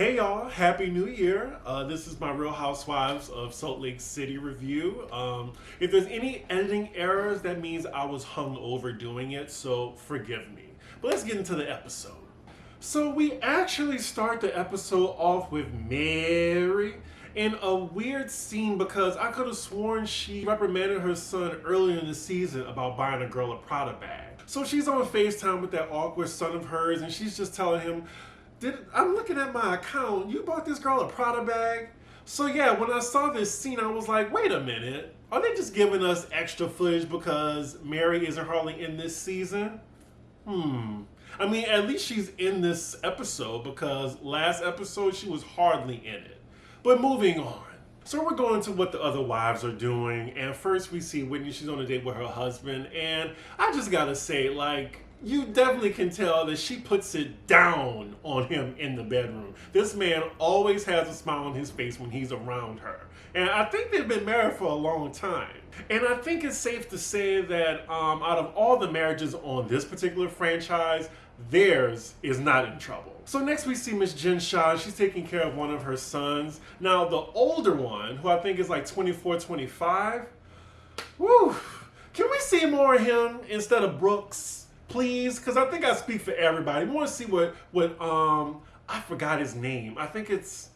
Hey y'all, Happy New Year. This is my Real Housewives of Salt Lake City review. If there's any editing errors, that means I was hung over doing it, so forgive me. But let's get into the episode. So we actually start the episode off with Mary in a weird scene because I could have sworn she reprimanded her son earlier in the season about buying a girl a Prada bag. So she's on FaceTime with that awkward son of hers and she's just telling him, I'm looking at my account, you bought this girl a Prada bag? So yeah, when I saw this scene, I was like, wait a minute. Are they just giving us extra footage because Mary isn't hardly in this season? I mean, at least she's in this episode because last episode she was hardly in it. But moving on. So we're going to what the other wives are doing. And first we see Whitney, she's on a date with her husband. And I just gotta say, like, you definitely can tell that she puts it down on him in the bedroom. This man always has a smile on his face when he's around her. And I think they've been married for a long time. And I think it's safe to say that out of all the marriages on this particular franchise, theirs is not in trouble. So next we see Miss Jen Shah. She's taking care of one of her sons. Now the older one, who I think is like 24, 25, woo, can we see more of him instead of Brooks? Please, because I think I speak for everybody. We want to see what I forgot his name. I think it's,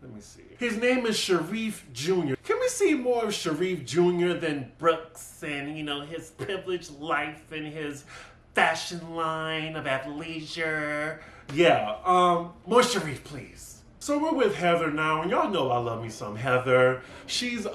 let me see. His name is Sharif Jr. Can we see more of Sharif Jr. than Brooks and, you know, his privileged life and his fashion line of athleisure? Yeah, more Sharif, please. So we're with Heather now, and y'all know I love me some Heather. She's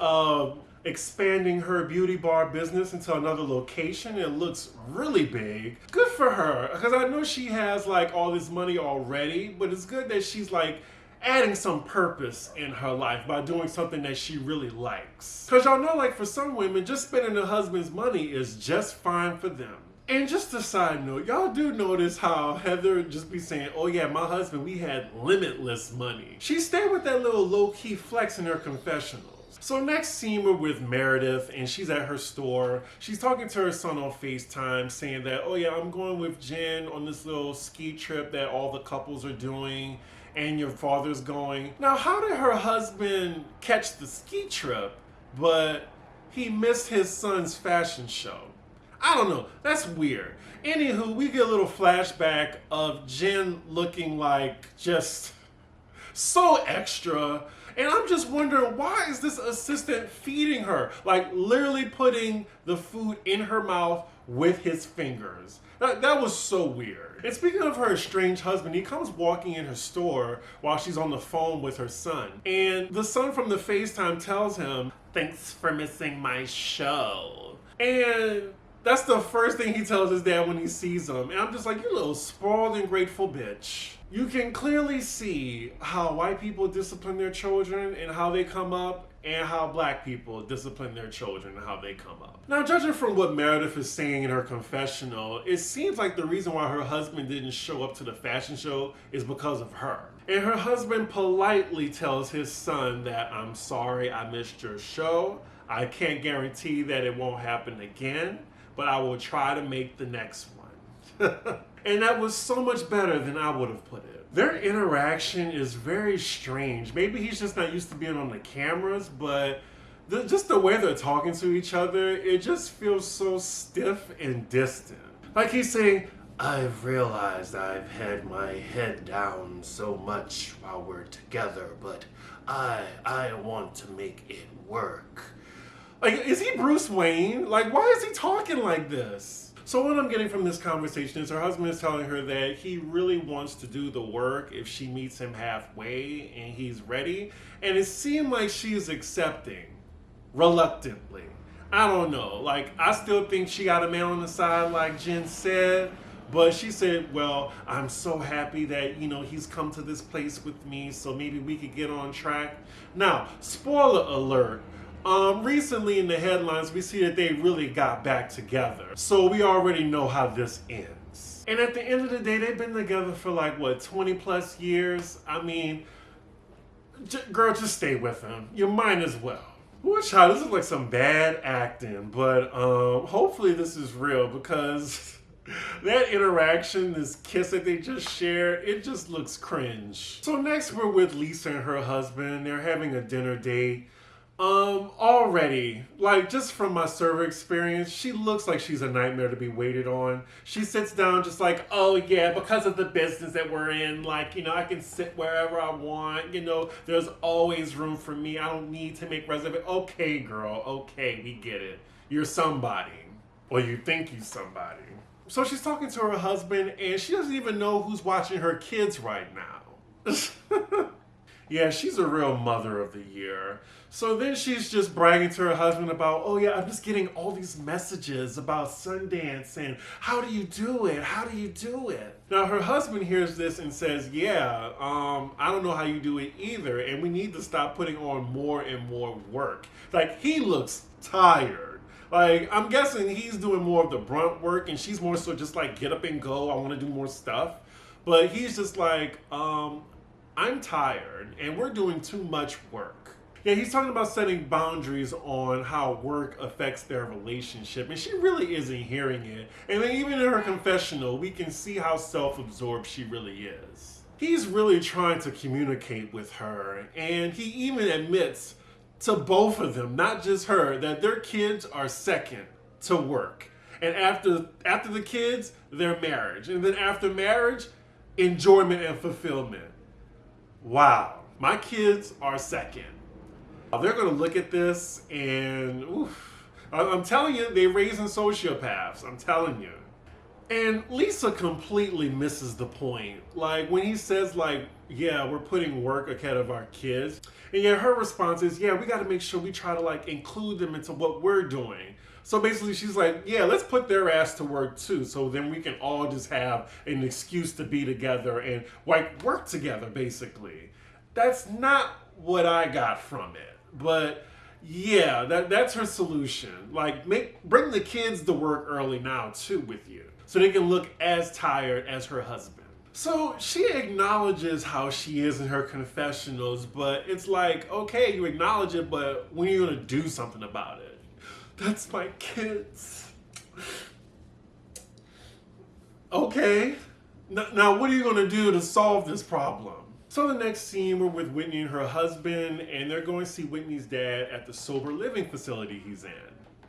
expanding her beauty bar business into another location. It looks really big. Good for her, because I know she has like all this money already, but it's good that she's like adding some purpose in her life by doing something that she really likes. Because y'all know, like, for some women, just spending their husband's money is just fine for them. And just a side note, y'all do notice how Heather just be saying, oh yeah, my husband, we had limitless money. She stayed with that little low-key flex in her confessional. So next scene, we're with Meredith, and she's at her store. She's talking to her son on FaceTime, saying that, oh yeah, I'm going with Jen on this little ski trip that all the couples are doing, and your father's going. Now, how did her husband catch the ski trip, but he missed his son's fashion show? I don't know, that's weird. Anywho, we get a little flashback of Jen looking like just so extra. And I'm just wondering, why is this assistant feeding her? Like, literally putting the food in her mouth with his fingers. That was so weird. And speaking of her estranged husband, he comes walking in her store while she's on the phone with her son. And the son from the FaceTime tells him, thanks for missing my show. And that's the first thing he tells his dad when he sees him. And I'm just like, you little spoiled and grateful bitch. You can clearly see how white people discipline their children and how they come up, and how black people discipline their children and how they come up. Now, judging from what Meredith is saying in her confessional, it seems like the reason why her husband didn't show up to the fashion show is because of her. And her husband politely tells his son that, I'm sorry I missed your show. I can't guarantee that it won't happen again, but I will try to make the next one. And that was so much better than I would have put it. Their interaction is very strange. Maybe he's just not used to being on the cameras, but just the way they're talking to each other, it just feels so stiff and distant. Like he's saying, I've realized I've had my head down so much while we're together, but I want to make it work. Like, is he Bruce Wayne? Like, why is he talking like this? So what I'm getting from this conversation is her husband is telling her that he really wants to do the work if she meets him halfway and he's ready. And it seemed like she's accepting, reluctantly. I don't know. Like, I still think she got a man on the side like Jen said. But she said, well, I'm so happy that, you know, he's come to this place with me, so maybe we could get on track. Now, spoiler alert. Recently in the headlines, we see that they really got back together. So we already know how this ends. And at the end of the day, they've been together for like, what, 20 plus years? I mean, girl, just stay with him. You might as well. Ooh, child, this is like some bad acting, but hopefully this is real because That interaction, this kiss that they just shared, it just looks cringe. So next we're with Lisa and her husband. They're having a dinner date. Already, like just from my server experience, she looks like she's a nightmare to be waited on. She sits down just like, oh yeah, because of the business that we're in, like, I can sit wherever I want, there's always room for me. I don't need to make reservations. Okay, girl, okay, we get it. You're somebody, or you think you're somebody. So she's talking to her husband, and she doesn't even know who's watching her kids right now. Yeah, she's a real mother of the year. So then she's just bragging to her husband about, oh yeah, I'm just getting all these messages about Sundance and how do you do it? How do you do it? Now her husband hears this and says, yeah, I don't know how you do it either, and we need to stop putting on more and more work. Like, he looks tired. Like, I'm guessing he's doing more of the brunt work and she's more so just like, get up and go, I want to do more stuff. But he's just like, I'm tired and we're doing too much work. Yeah, he's talking about setting boundaries on how work affects their relationship, and she really isn't hearing it. And then even in her confessional, we can see how self-absorbed she really is. He's really trying to communicate with her, and he even admits to both of them, not just her, that their kids are second to work. And after the kids, their marriage. And then after marriage, enjoyment and fulfillment. Wow, my kids are second. They're going to look at this and, oof, I'm telling you, they're raising sociopaths. I'm telling you. And Lisa completely misses the point. Like, when he says, like, yeah, we're putting work ahead of our kids. And yet her response is, yeah, we got to make sure we try to, like, include them into what we're doing. So basically she's like, yeah, let's put their ass to work too, so then we can all just have an excuse to be together and, like, work together, basically. That's not what I got from it. But yeah, that's her solution. Like, bring the kids to work early now too with you, so they can look as tired as her husband. So she acknowledges how she is in her confessionals, but it's like, okay, you acknowledge it, but when are you gonna do something about it? That's my kids. Okay, now what are you gonna do to solve this problem? So the next scene, we're with Whitney and her husband, and they're going to see Whitney's dad at the sober living facility he's in.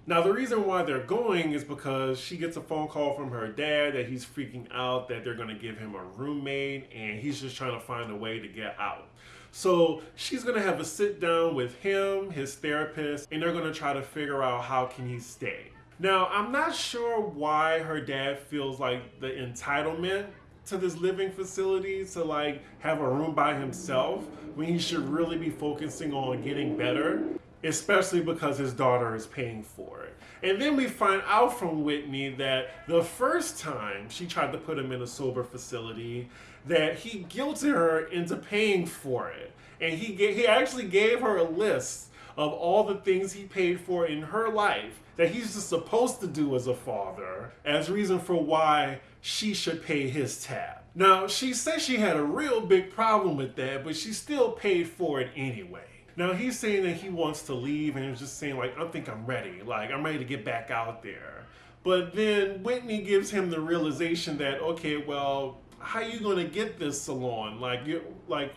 Now the reason why they're going is because she gets a phone call from her dad that he's freaking out that they're going to give him a roommate, and he's just trying to find a way to get out. So she's going to have a sit down with him, his therapist, and they're going to try to figure out how can he stay. Now I'm not sure why her dad feels like the entitlement to this living facility to, like, have a room by himself when he should really be focusing on getting better, especially because his daughter is paying for it. And then we find out from Whitney that the first time she tried to put him in a sober facility, that he guilted her into paying for it. And he actually gave her a list of all the things he paid for in her life that he's just supposed to do as a father as reason for why she should pay his tab. Now, she said she had a real big problem with that, but she still paid for it anyway. Now, he's saying that he wants to leave, and he's just saying, like, I think I'm ready. Like, I'm ready to get back out there. But then Whitney gives him the realization that, okay, well, how are you going to get this salon? Like,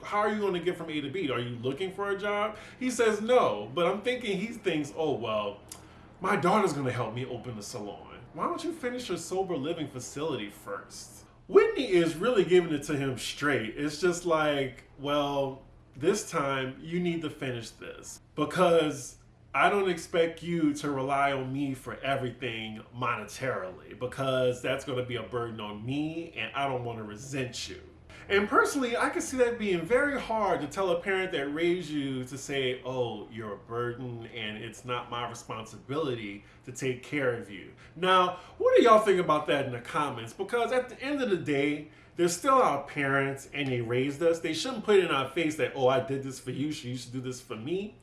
how are you going to get from A to B? Are you looking for a job? He says no, but I'm thinking he thinks, oh, well, my daughter's going to help me open the salon. Why don't you finish your sober living facility first? Whitney is really giving it to him straight. It's just like, well, this time you need to finish this, because I don't expect you to rely on me for everything monetarily, because that's going to be a burden on me and I don't want to resent you. And personally, I can see that being very hard to tell a parent that raised you to say, oh, you're a burden and it's not my responsibility to take care of you. Now, what do y'all think about that in the comments? Because at the end of the day, they're still our parents and they raised us. They shouldn't put it in our face that, oh, I did this for you, so you should do this for me.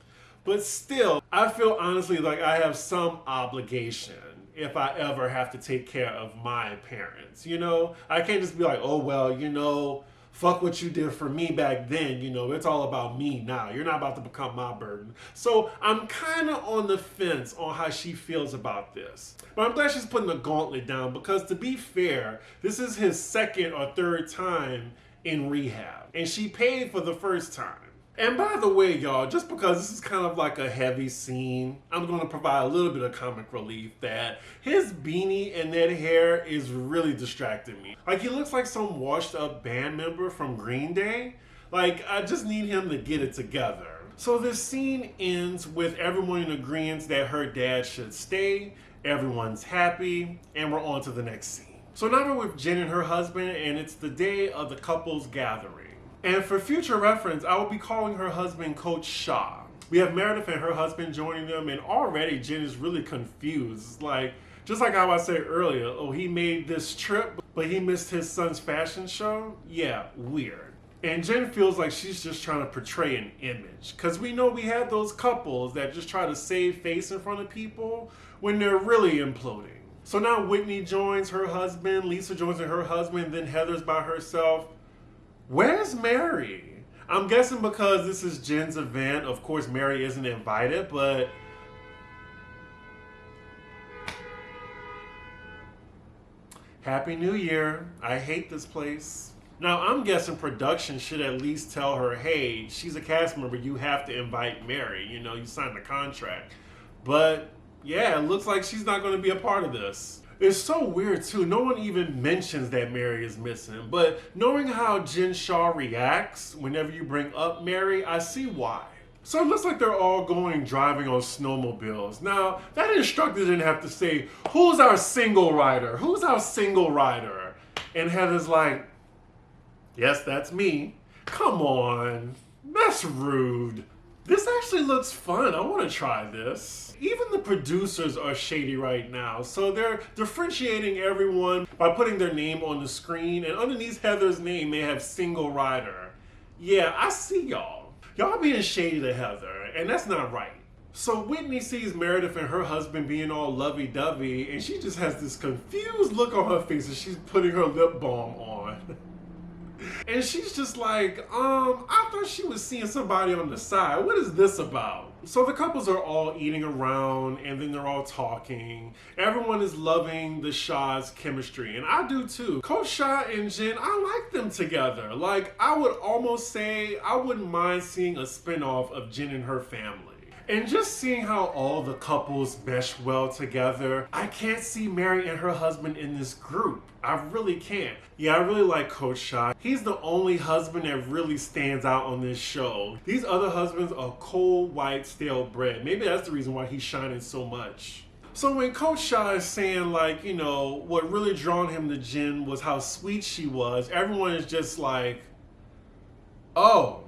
But still, I feel honestly like I have some obligation if I ever have to take care of my parents. You know, I can't just be like, oh, well, you know, fuck what you did for me back then. You know, it's all about me now. You're not about to become my burden. So I'm kind of on the fence on how she feels about this. But I'm glad she's putting the gauntlet down because, to be fair, this is his second or third time in rehab. And she paid for the first time. And by the way, y'all, just because this is kind of like a heavy scene, I'm going to provide a little bit of comic relief that his beanie and that hair is really distracting me. Like, he looks like some washed up band member from Green Day. Like, I just need him to get it together. So this scene ends with everyone in agreement that her dad should stay, everyone's happy, and we're on to the next scene. So now we're with Jen and her husband, and it's the day of the couple's gathering. And for future reference, I will be calling her husband Coach Shaw. We have Meredith and her husband joining them, and already Jen is really confused. Like, just like how I said earlier, oh, he made this trip, but he missed his son's fashion show? Yeah, weird. And Jen feels like she's just trying to portray an image. Because we know we have those couples that just try to save face in front of people when they're really imploding. So now Whitney joins her husband, Lisa joins her husband, then Heather's by herself. Where's Mary? I'm guessing because this is Jen's event, of course Mary isn't invited, but Happy New Year. I hate this place. Now I'm guessing production should at least tell her, hey, she's a cast member, you have to invite Mary. You know, you signed the contract. But yeah, it looks like she's not going to be a part of this. It's so weird too, no one even mentions that Mary is missing, but knowing how Jen Shaw reacts whenever you bring up Mary, I see why. So it looks like they're all driving on snowmobiles. Now, that instructor didn't have to say, who's our single rider? Who's our single rider? And Heather's like, yes, that's me. Come on, that's rude. This actually looks fun. I want to try this. Even the producers are shady right now, so they're differentiating everyone by putting their name on the screen, and underneath Heather's name they have single rider. Yeah, I see y'all. Y'all being shady to Heather, and that's not right. So Whitney sees Meredith and her husband being all lovey-dovey, and she just has this confused look on her face as she's putting her lip balm on. And she's just like, I thought she was seeing somebody on the side. What is this about? So the couples are all eating around and then they're all talking. Everyone is loving the Shaw's chemistry, and I do too. Coach Shaw and Jen, I like them together. Like, I would almost say I wouldn't mind seeing a spinoff of Jen and her family. And just seeing how all the couples mesh well together, I can't see Mary and her husband in this group. I really can't. Yeah, I really like Coach Shaw. He's the only husband that really stands out on this show. These other husbands are cold, white, stale bread. Maybe that's the reason why he's shining so much. So when Coach Shaw is saying, like, you know, what really drawn him to Jen was how sweet she was, everyone is just like, oh,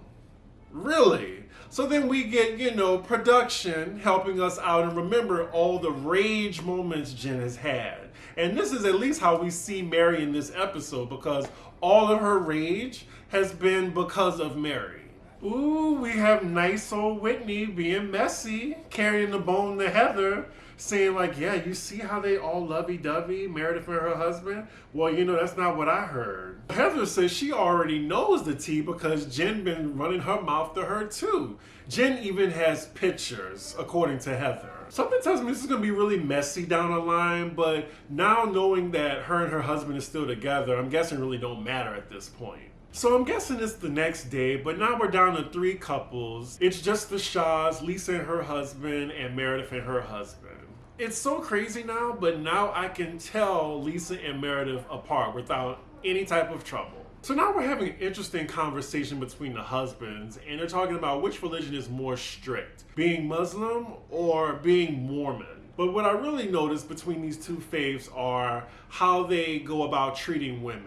really? So then we get, you know, production helping us out and remember all the rage moments Jen has had. And this is at least how we see Mary in this episode, because all of her rage has been because of Mary. Ooh, we have nice old Whitney being messy, carrying the bone to Heather, saying like, yeah, you see how they all lovey-dovey, Meredith and her husband? Well, you know, that's not what I heard. Heather says she already knows the tea because Jen been running her mouth to her too. Jen even has pictures, according to Heather. Something tells me this is going to be really messy down the line, but now knowing that her and her husband is still together, I'm guessing really don't matter at this point. So I'm guessing it's the next day, but now we're down to 3 couples. It's just the Shaws, Lisa and her husband, and Meredith and her husband. It's so crazy now, but now I can tell Lisa and Meredith apart without any type of trouble. So now we're having an interesting conversation between the husbands, and they're talking about which religion is more strict, being Muslim or being Mormon. But what I really noticed between these two faiths are how they go about treating women.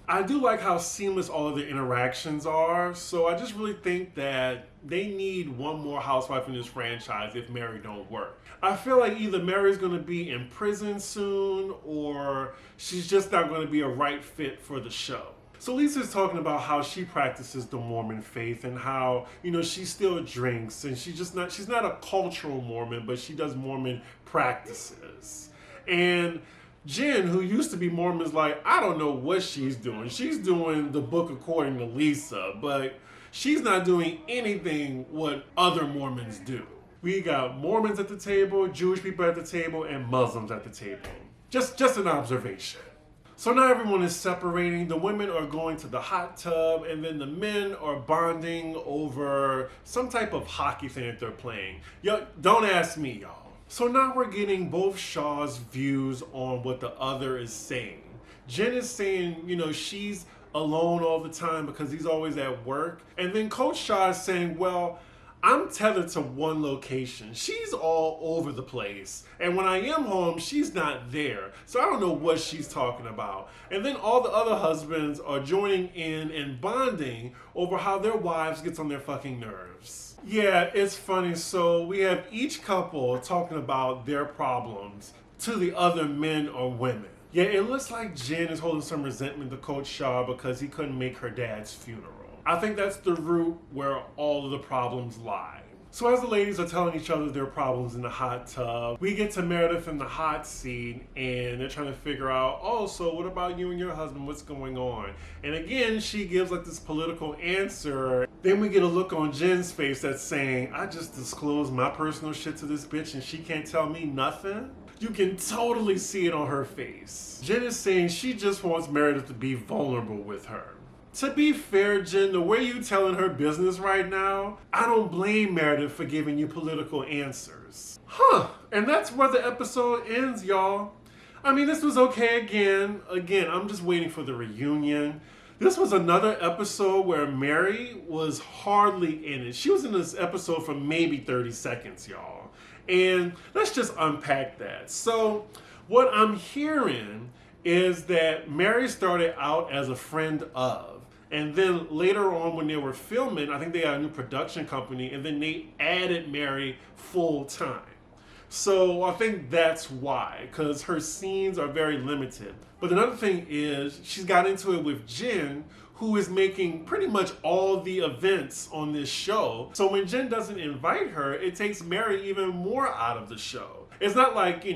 I do like how seamless all of the interactions are, so I just really think that they need one more housewife in this franchise if Mary don't work. I feel like either Mary's going to be in prison soon, or she's just not going to be a right fit for the show. So Lisa's talking about how she practices the Mormon faith and how, you know, she still drinks, and she's not a cultural Mormon, but she does Mormon practices. And Jen, who used to be Mormon, is like, I don't know what she's doing. She's doing the book according to Lisa, but she's not doing anything what other Mormons do. We got Mormons at the table, Jewish people at the table, and Muslims at the table. Just an observation. So now everyone is separating. The women are going to the hot tub, and then the men are bonding over some type of hockey thing that they're playing. Yo, don't ask me, y'all. So now we're getting both Shaw's views on what the other is saying. Jen is saying, she's alone all the time because he's always at work. And then Coach Shaw is saying, well, I'm tethered to one location. She's all over the place. And when I am home, she's not there. So I don't know what she's talking about. And then all the other husbands are joining in and bonding over how their wives gets on their fucking nerves. Yeah, it's funny. So we have each couple talking about their problems to the other men or women. Yeah, it looks like Jen is holding some resentment to Coach Shaw because he couldn't make her dad's funeral. I think that's the root where all of the problems lie. So as the ladies are telling each other their problems in the hot tub, we get to Meredith in the hot seat, and they're trying to figure out, oh, so what about you and your husband? What's going on? And again, she gives like this political answer. Then we get a look on Jen's face that's saying, I just disclosed my personal shit to this bitch and she can't tell me nothing? You can totally see it on her face. Jen is saying she just wants Meredith to be vulnerable with her. To be fair, Jen, the way you telling her business right now, I don't blame Meredith for giving you political answers. And that's where the episode ends, y'all. I mean, this was okay again. Again, I'm just waiting for the reunion. This was another episode where Mary was hardly in it. She was in this episode for maybe 30 seconds, y'all. And let's just unpack that. So, what I'm hearing is that Mary started out as a friend of. And then later on when they were filming, I think they had a new production company, and then they added Mary full time. So I think that's why, because her scenes are very limited. But another thing is she's got into it with Jen, who is making pretty much all the events on this show. So when Jen doesn't invite her, it takes Mary even more out of the show. It's not like,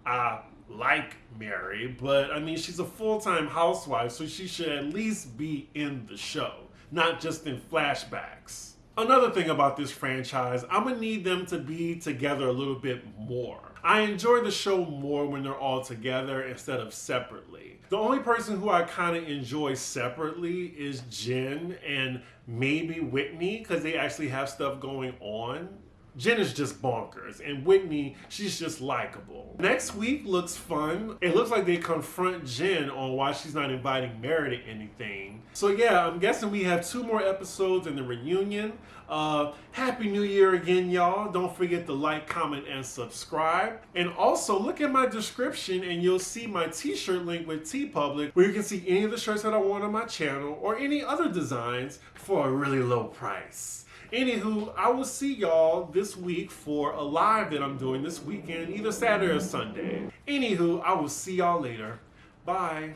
I like Mary, but I mean, she's a full-time housewife, so she should at least be in the show, not just in flashbacks. Another thing about this franchise, I'm gonna need them to be together a little bit more. I enjoy the show more when they're all together instead of separately. The only person who I kind of enjoy separately is Jen and maybe Whitney, because they actually have stuff going on. Jen is just bonkers, and Whitney, she's just likable. Next week looks fun. It looks like they confront Jen on why she's not inviting Meredith to anything. So yeah, I'm guessing we have 2 more episodes in the reunion. Happy New Year again, y'all. Don't forget to like, comment, and subscribe. And also, look at my description and you'll see my t-shirt link with TeePublic, where you can see any of the shirts that I want on my channel or any other designs for a really low price. Anywho, I will see y'all this week for a live that I'm doing this weekend, either Saturday or Sunday. Anywho, I will see y'all later. Bye.